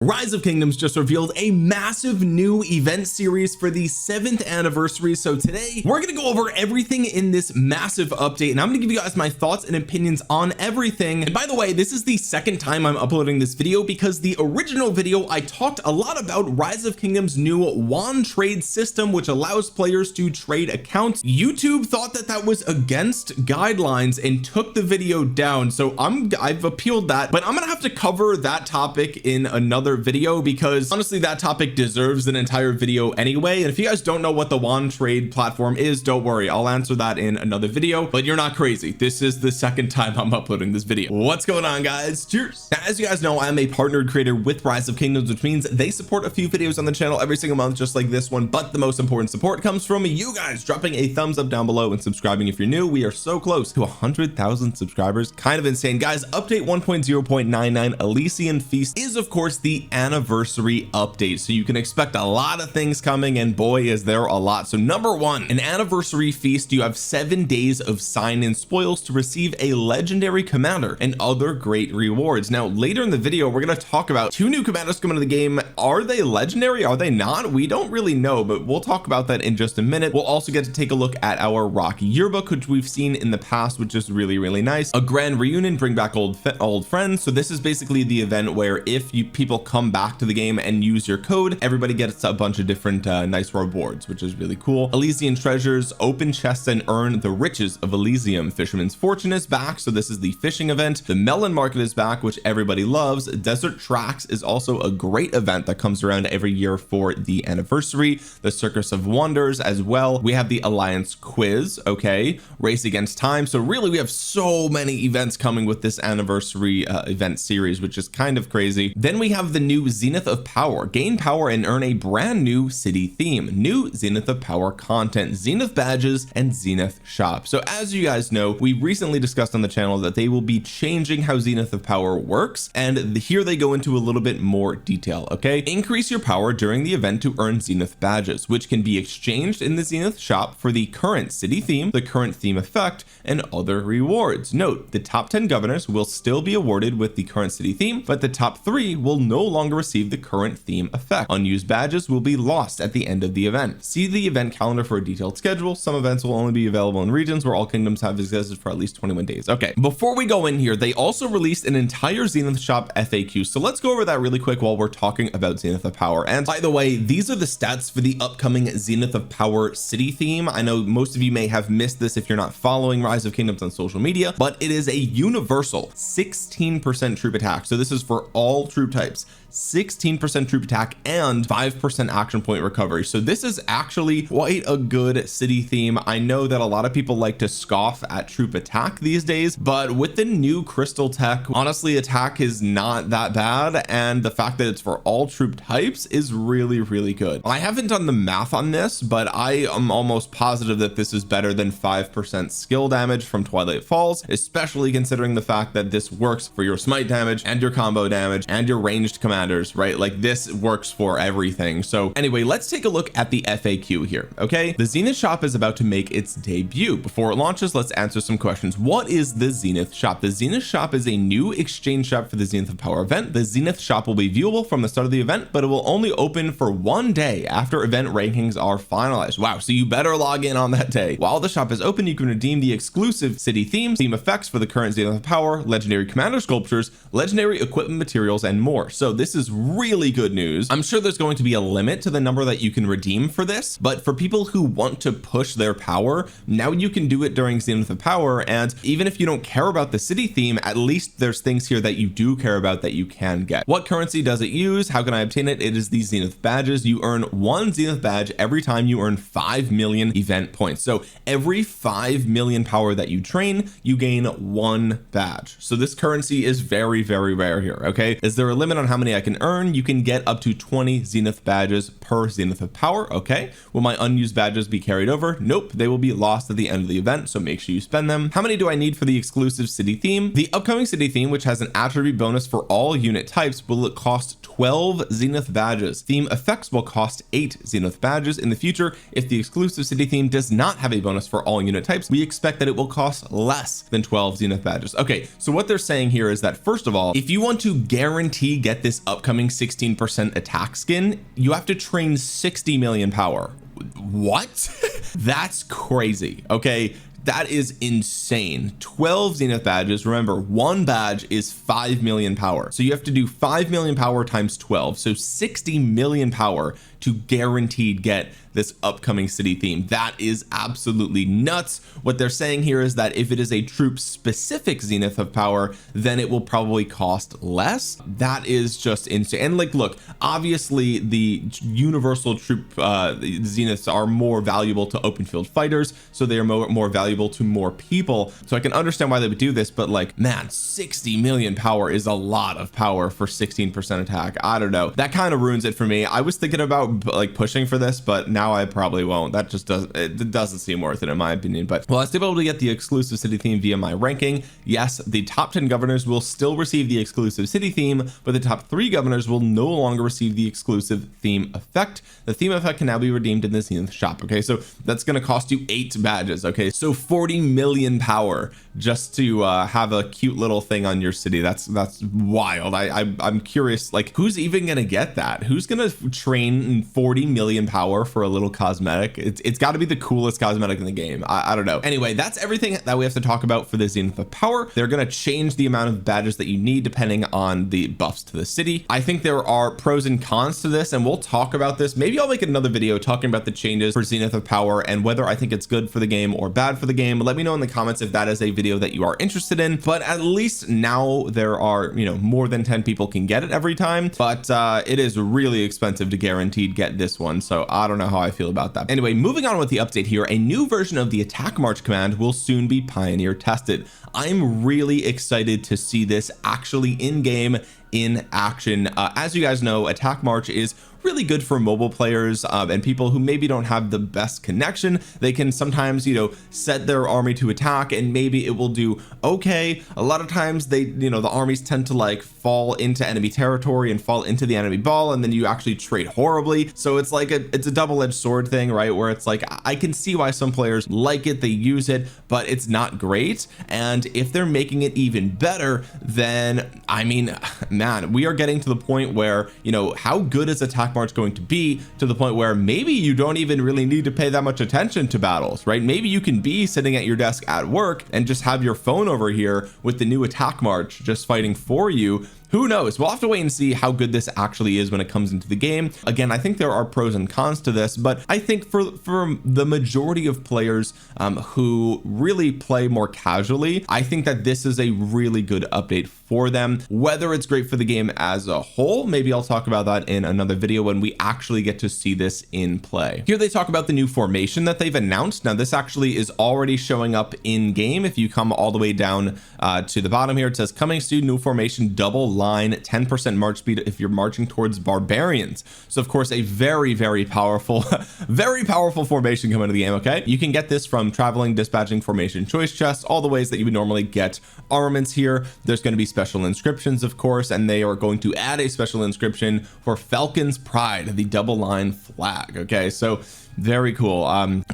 Rise of Kingdoms just revealed a massive new event series for the 7th anniversary. So today we're going to go over everything in this massive update, and I'm going to give you guys my thoughts and opinions on everything. And by the way, this is the second time I'm uploading this video, because the original video I talked a lot about Rise of Kingdoms new wand trade system, which allows players to trade accounts. YouTube thought that that was against guidelines and took the video down, so I've appealed that, but I'm gonna have to cover that topic in another video, because honestly that topic deserves an entire video anyway. And if you guys don't know what the wand trade platform is, don't worry, I'll answer that in another video. But you're not crazy, this is the second time I'm uploading this video. What's going on, guys? Cheers. Now, as you guys know, I'm a partnered creator with Rise of Kingdoms, which means they support a few videos on the channel every single month, just like this one. But the most important support comes from you guys dropping a thumbs up down below and subscribing if you're new. We are so close to 100,000 subscribers, kind of insane, guys. Update 1.0.99 Elysian Feast is of course the anniversary update, so you can expect a lot of things coming, and boy is there a lot. So number one, an anniversary feast, you have 7 days of sign-in spoils to receive a legendary commander and other great rewards. Now later in the video we're going to talk about 2 new commanders coming to the game. Are they legendary? Are they not? We don't really know, but we'll talk about that in just a minute. We'll also get to take a look at our Rocky yearbook, which we've seen in the past, which is really nice. A grand reunion, bring back old friends. So this is basically the event where if people come back to the game and use your code, everybody gets a bunch of different nice rewards, which is really cool. Elysian treasures, open chests and earn the riches of Elysium. Fisherman's Fortune is back, so this is the fishing event. The melon market is back, which everybody loves. Desert Tracks is also a great event that comes around every year for the anniversary. The Circus of Wonders as well. We have the Alliance quiz, okay, Race Against Time. So really we have so many events coming with this anniversary event series, which is kind of crazy. Then we have the new Zenith of Power. Gain power and earn a brand new city theme. New Zenith of Power content, Zenith badges and Zenith shop. So as you guys know, we recently discussed on the channel that they will be changing how Zenith of Power works, and here they go into a little bit more detail. Okay, increase your power during the event to earn Zenith badges, which can be exchanged in the Zenith shop for the current city theme, the current theme effect, and other rewards. Note, the top 10 governors will still be awarded with the current city theme, but the top 3 will no longer receive the current theme effect. Unused badges will be lost at the end of the event. See the event calendar for a detailed schedule. Some events will only be available in regions where all kingdoms have existed for at least 21 days. Okay, before we go in here, they also released an entire Zenith shop FAQ, so let's go over that really quick while we're talking about Zenith of Power. And by the way, these are the stats for the upcoming Zenith of Power city theme. I know most of you may have missed this if you're not following Rise of Kingdoms on social media, but it is a universal 16% troop attack. So this is for all troop types, 16% troop attack and 5% action point recovery. So this is actually quite a good city theme. I know that a lot of people like to scoff at troop attack these days, but with the new crystal tech, honestly attack is not that bad, and the fact that it's for all troop types is really good. I haven't done the math on this, but I am almost positive that this is better than 5% skill damage from Twilight Falls, especially considering the fact that this works for your smite damage and your combo damage and your ranged commanders, right? Like this works for everything. So anyway, let's take a look at the FAQ here. Okay, the Zenith shop is about to make its debut. Before it launches, let's answer some questions. What is the Zenith shop? The Zenith shop is a new exchange shop for the Zenith of Power event. The Zenith shop will be viewable from the start of the event, but it will only open for 1 day after event rankings are finalized. Wow, so you better log in on that day. While the shop is open, you can redeem the exclusive city themes, theme effects for the current Zenith of Power, legendary commander sculptures, legendary equipment materials, and more. So this is really good news. I'm sure there's going to be a limit to the number that you can redeem for this, but for people who want to push their power, now you can do it during Zenith of Power. And even if you don't care about the city theme, at least there's things here that you do care about that you can get. What currency does it use? How can I obtain it? It is the Zenith badges. You earn 1 Zenith badge every time you earn 5 million event points. So every 5 million power that you train, you gain 1 badge. So this currency is very rare here. Okay, is there a limit on how many I can earn? You can get up to 20 Zenith badges per Zenith of Power. Okay, will my unused badges be carried over? Nope, they will be lost at the end of the event, so make sure you spend them. How many do I need for the exclusive city theme? The upcoming city theme, which has an attribute bonus for all unit types, will cost 12 Zenith badges. Theme effects will cost 8 Zenith badges. In the future, if the exclusive city theme does not have a bonus for all unit types, we expect that it will cost less than 12 Zenith badges. Okay, so what they're saying here is that first of all, if you want to guarantee get this upcoming 16% attack skin, you have to train 60 million power. What? That's crazy. Okay, that is insane. 12 Zenith badges. Remember, one badge is 5 million power, so you have to do 5 million power times 12, so 60 million power to guaranteed get this upcoming city theme. That is absolutely nuts. What they're saying here is that if it is a troop specific Zenith of power, then it will probably cost less. That is just insane. And like, look, obviously the universal troop Zeniths are more valuable to open field fighters, so they are more valuable to more people, so I can understand why they would do this. But like, man, 60 million power is a lot of power for 16% attack. I don't know, that kind of ruins it for me. I was thinking about like pushing for this, but now I probably won't. That just doesn't seem worth it in my opinion. But well, I was able to get the exclusive city theme via my ranking. Yes, the top 10 governors will still receive the exclusive city theme, but the top 3 governors will no longer receive the exclusive theme effect. The theme effect can now be redeemed in the Zenith shop. Okay, so that's going to cost you 8 badges. Okay, so 40 million power just to have a cute little thing on your city. That's wild. I'm curious, like, who's even gonna get that? Who's gonna train 40 million power for a little cosmetic? It's got to be the coolest cosmetic in the game. I don't know. Anyway, that's everything that we have to talk about for the Zenith of power. They're gonna change the amount of badges that you need depending on the buffs to the city. I think there are pros and cons to this, and we'll talk about this. Maybe I'll make another video talking about the changes for Zenith of power and whether I think it's good for the game or bad for the game. Let me know in the comments if that is a video that you are interested in. But at least now there are, you know, more than 10 people can get it every time, but it is really expensive to guaranteed get this one, so I don't know how I feel about that. Anyway, moving on with the update here, a new version of the attack march command will soon be pioneer tested. I'm really excited to see this actually in game, in action. As you guys know, attack march is really good for mobile players and people who maybe don't have the best connection. They can sometimes, you know, set their army to attack and maybe it will do okay. A lot of times they, you know, the armies tend to like fall into enemy territory and fall into the enemy ball, and then you actually trade horribly. So it's like it's a double-edged sword thing, right? Where it's like, I can see why some players like it, they use it, but it's not great. And if they're making it even better, then I mean, man, we are getting to the point where, you know, how good is attack march going to be, to the point where maybe you don't even really need to pay that much attention to battles, right? Maybe you can be sitting at your desk at work and just have your phone over here with the new attack march just fighting for you. Who knows? We'll have to wait and see how good this actually is when it comes into the game. Again, I think there are pros and cons to this, but I think for the majority of players who really play more casually, I think that this is a really good update for them. Whether it's great for the game as a whole, maybe I'll talk about that in another video when we actually get to see this in play. Here they talk about the new formation that they've announced. Now this actually is already showing up in game. If you come all the way down to the bottom here, it says coming soon, new formation, double line, 10% march speed if you're marching towards barbarians. So of course a very powerful very powerful formation coming into the game. Okay, you can get this from traveling, dispatching, formation choice chests, all the ways that you would normally get armaments here. There's going to be special inscriptions, of course, and they are going to add a special inscription for Falcon's Pride, the double line flag. Okay, so very cool.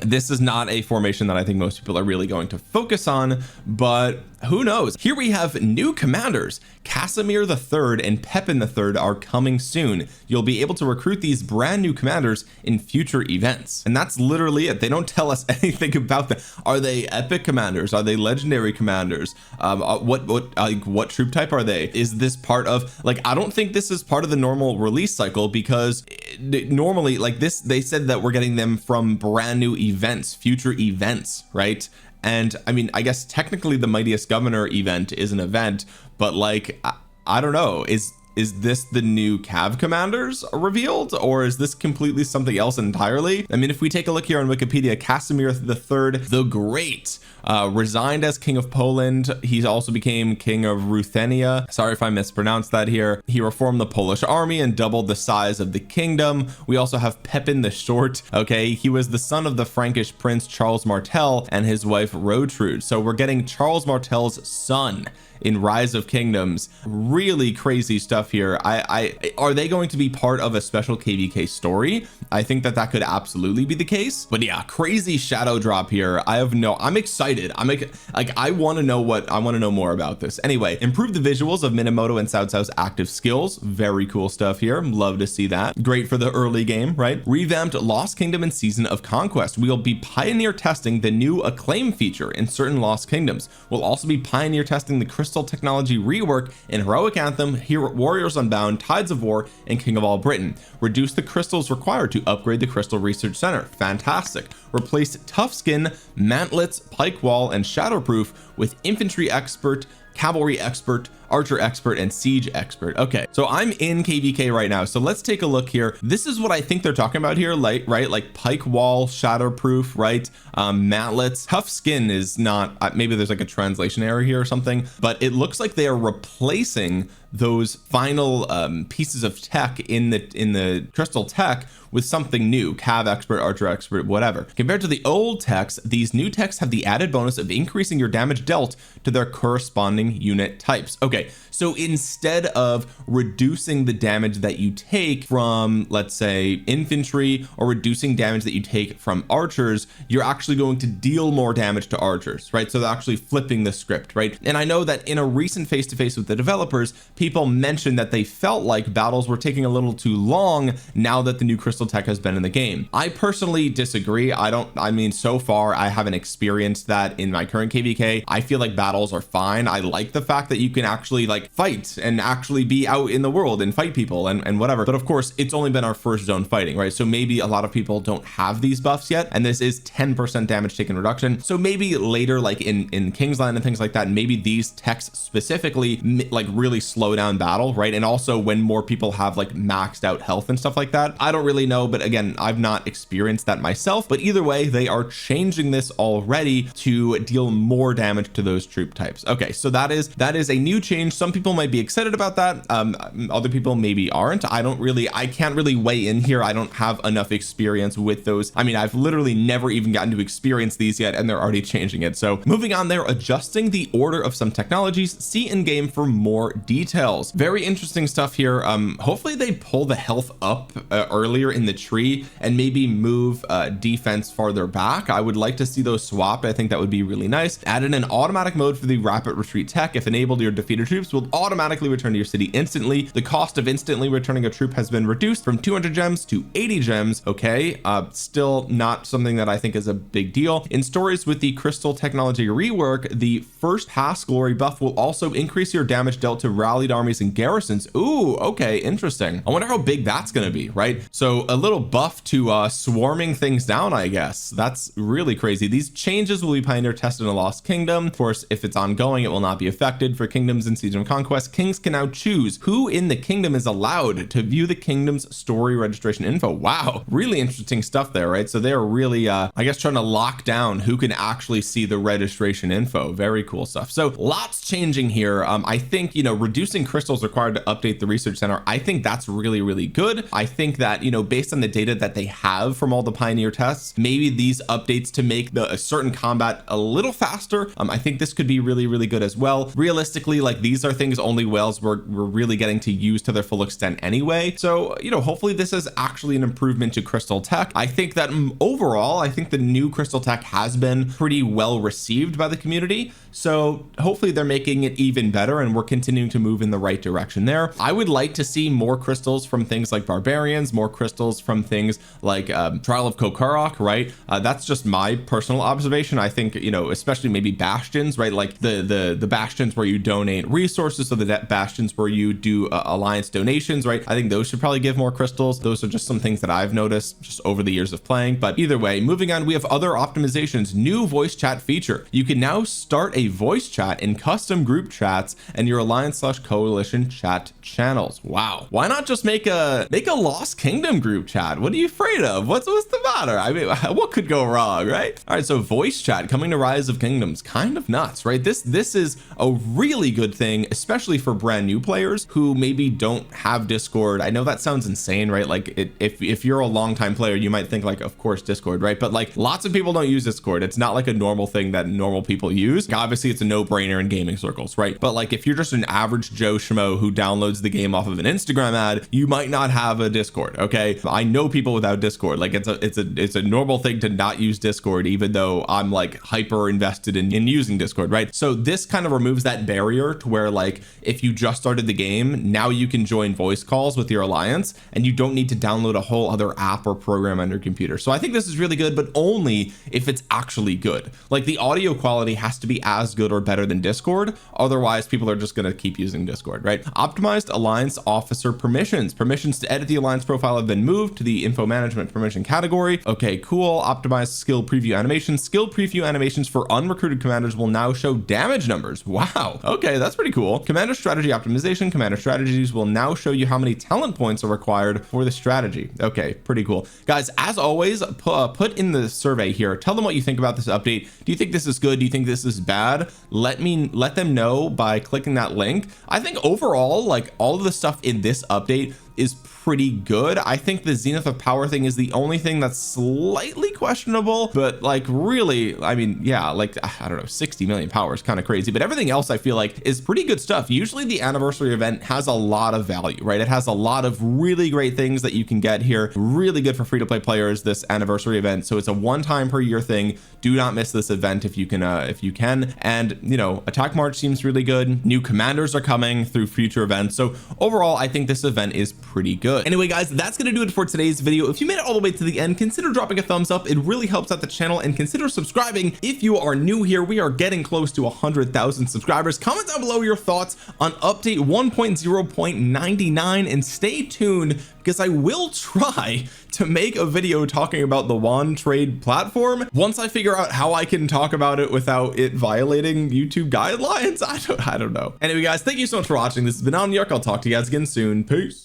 This is not a formation that I think most people are really going to focus on, but who knows? Here we have new commanders. Casimir III and Pepin III are coming soon. You'll be able to recruit these brand new commanders in future events, and that's literally it. They don't tell us anything about them. Are they epic commanders? Are they legendary commanders? What troop type are they? Is this part of, like, I don't think this is part of the normal release cycle, because normally, like this, they said that we're getting them from brand new events, future events, right? And I mean, I guess technically the Mightiest Governor event is an event, but like, I don't know, is this the new Cav commanders revealed, or is this completely something else entirely? I mean, if we take a look here on Wikipedia, Casimir III the Great resigned as king of Poland. He also became king of Ruthenia. Sorry if I mispronounced that here. He reformed the Polish army and doubled the size of the kingdom. We also have Pepin the Short. Okay, he was the son of the Frankish prince Charles Martel and his wife Rotrud. So we're getting Charles Martel's son in Rise of Kingdoms. Really crazy stuff here. Are they going to be part of a special kvk story? I think that that could absolutely be the case, but yeah, crazy shadow drop here. I'm excited. I want to know more about this. Anyway, improve the visuals of Minamoto and Cao Cao's active skills. Very cool stuff here. Love to see that. Great for the early game, right? Revamped Lost Kingdom and Season of Conquest. We'll be pioneer testing the new acclaim feature in certain Lost Kingdoms. We'll also be pioneer testing the crystal technology rework in Heroic Anthem, Warriors Unbound, Tides of War, and King of All Britain. Reduce the crystals required to upgrade the Crystal Research Center. Fantastic. Replace Tough Skin, Mantlets, Pike Wall, and Shadowproof with Infantry Expert, Cavalry Expert, Archer Expert, and Siege Expert. Okay, so I'm in kvk right now, so let's take a look here. This is what I think they're talking about here, like, right, like Pike Wall, Shadowproof, right? Mantlets. Tough Skin is not, maybe there's like a translation error here or something, but it looks like they are replacing those final pieces of tech in the crystal tech with something new. Cav Expert, Archer Expert, whatever. Compared to the old techs, these new techs have the added bonus of increasing your damage dealt to their corresponding unit types. Okay, so instead of reducing the damage that you take from, let's say, infantry, or reducing damage that you take from archers, you're actually going to deal more damage to archers, right? So they're actually flipping the script, right? And I know that in a recent face-to-face with the developers, people mentioned that they felt like battles were taking a little too long now that the new crystal tech has been in the game. I personally disagree. I mean, so far I haven't experienced that in my current kvk. I feel like battles are fine. I like the fact that you can actually like fight and actually be out in the world and fight people and whatever, but of course it's only been our first zone fighting, right? So maybe a lot of people don't have these buffs yet, and this is 10% damage taken reduction. So maybe later, like in Kingsland and things like that, maybe these techs specifically like really slow down battle, right? And also when more people have like maxed out health and stuff like that. I don't really know, but again, I've not experienced that myself, but either way, they are changing this already to deal more damage to those troop types. Okay, so that is a new change. Some people might be excited about that, other people maybe aren't. I can't really weigh in here. I don't have enough experience with those. I mean, I've literally never even gotten to experience these yet, and they're already changing it. So moving on, they're adjusting the order of some technologies. See in game for more details. Very interesting stuff here. Hopefully they pull the health up earlier in the tree and maybe move defense farther back. I would like to see those swapped. I think that would be really nice. Added an automatic mode for the rapid retreat tech. If enabled, your defeated troops will automatically return to your city instantly. The cost of instantly returning a troop has been reduced from 200 gems to 80 gems. Okay, still not something that I think is a big deal. In stories with the crystal technology rework, the first pass glory buff will also increase your damage dealt to rallied armies and garrisons. Ooh, okay, interesting. I wonder how big that's going to be, right? So a little buff to swarming things down, I guess. That's really crazy. These changes will be pioneer tested in a Lost Kingdom. Of course, if it's ongoing, it will not be affected. For kingdoms in Season of Conquest, kings can now choose who in the kingdom is allowed to view the kingdom's story registration info. Wow, really interesting stuff there, right? So they are really I guess trying to lock down who can actually see the registration info. Very cool stuff. So lots changing here. I think, you know, reducing crystals required to update the research center, I think that's really, really good. I think that, you know, based on the data that they have from all the pioneer tests, maybe these updates to make a certain combat a little faster, I think this could be really, really good as well. Realistically, like, these are things only whales we're really getting to use to their full extent anyway. So, you know, hopefully this is actually an improvement to crystal tech. I think that overall, I think the new crystal tech has been pretty well received by the community. So hopefully they're making it even better, and we're continuing to move in the right direction there. I would like to see more crystals from things like barbarians, more crystals from things like Trial of Kokarok, right? That's just my personal observation. I think, you know, especially maybe bastions, right? Like the bastions where you donate resources, so the bastions where you do alliance donations, right? I think those should probably give more crystals. Those are just some things that I've noticed just over the years of playing. But either way, moving on, we have other optimizations. New voice chat feature. You can now start a voice chat in custom group chats and your alliance/coalition chat channels. Wow, why not just make a Lost Kingdom group chat? What are you afraid of? What's the matter? I mean, what could go wrong, right? All right, so voice chat coming to Rise of Kingdoms, kind of nuts, right? This is a really good thing thing, especially for brand new players who maybe don't have Discord. I know that sounds insane, right? Like if you're a long time player, you might think like, of course Discord, right? But like lots of people don't use Discord. It's not like a normal thing that normal people use. Obviously it's a no-brainer in gaming circles, right? But like if you're just an average Joe Schmo who downloads the game off of an Instagram ad, you might not have a Discord. Okay, I know people without Discord. Like it's a normal thing to not use Discord, even though I'm like hyper invested in using Discord, right? So this kind of removes that barrier to where like if you just started the game, now you can join voice calls with your alliance and you don't need to download a whole other app or program on your computer. So I think this is really good, but only if it's actually good. Like the audio quality has to be as good or better than Discord, otherwise people are just going to keep using Discord, right? Optimized alliance officer permissions to edit the alliance profile have been moved to the info management permission category. Okay, cool. Optimized skill preview animations for unrecruited commanders will now show damage numbers. Wow, okay, that's pretty cool. Commander strategy optimization, commander strategies will now show you how many talent points are required for the strategy. Okay, pretty cool, guys. As always, put in the survey here, tell them what you think about this update. Do you think this is good? Do you think this is bad? Let them know by clicking that link. I think overall, like all of the stuff in this update is pretty good. I think the Zenith of Power thing is the only thing that's slightly questionable, but like really, I mean, yeah, like I don't know, 60 million power is kind of crazy, but everything else I feel like is pretty good stuff. Usually the anniversary event has a lot of value, right? It has a lot of really great things that you can get here. Really good for free-to-play players, this anniversary event. So it's a one-time per year thing. Do not miss this event if you can. And you know, Attack March seems really good. New commanders are coming through future events. So overall, I think this event is pretty good. Anyway, guys, that's gonna do it for today's video. If you made it all the way to the end, consider dropping a thumbs up. It really helps out the channel, and consider subscribing if you are new here. We are getting close to 100,000 subscribers. Comment down below your thoughts on update 1.0.99 and stay tuned, because I will try to make a video talking about the wand trade platform once I figure out how I can talk about it without it violating YouTube guidelines. I don't know. Anyway, guys, thank you so much for watching. This has been Omniarch. I'll talk to you guys again soon. Peace.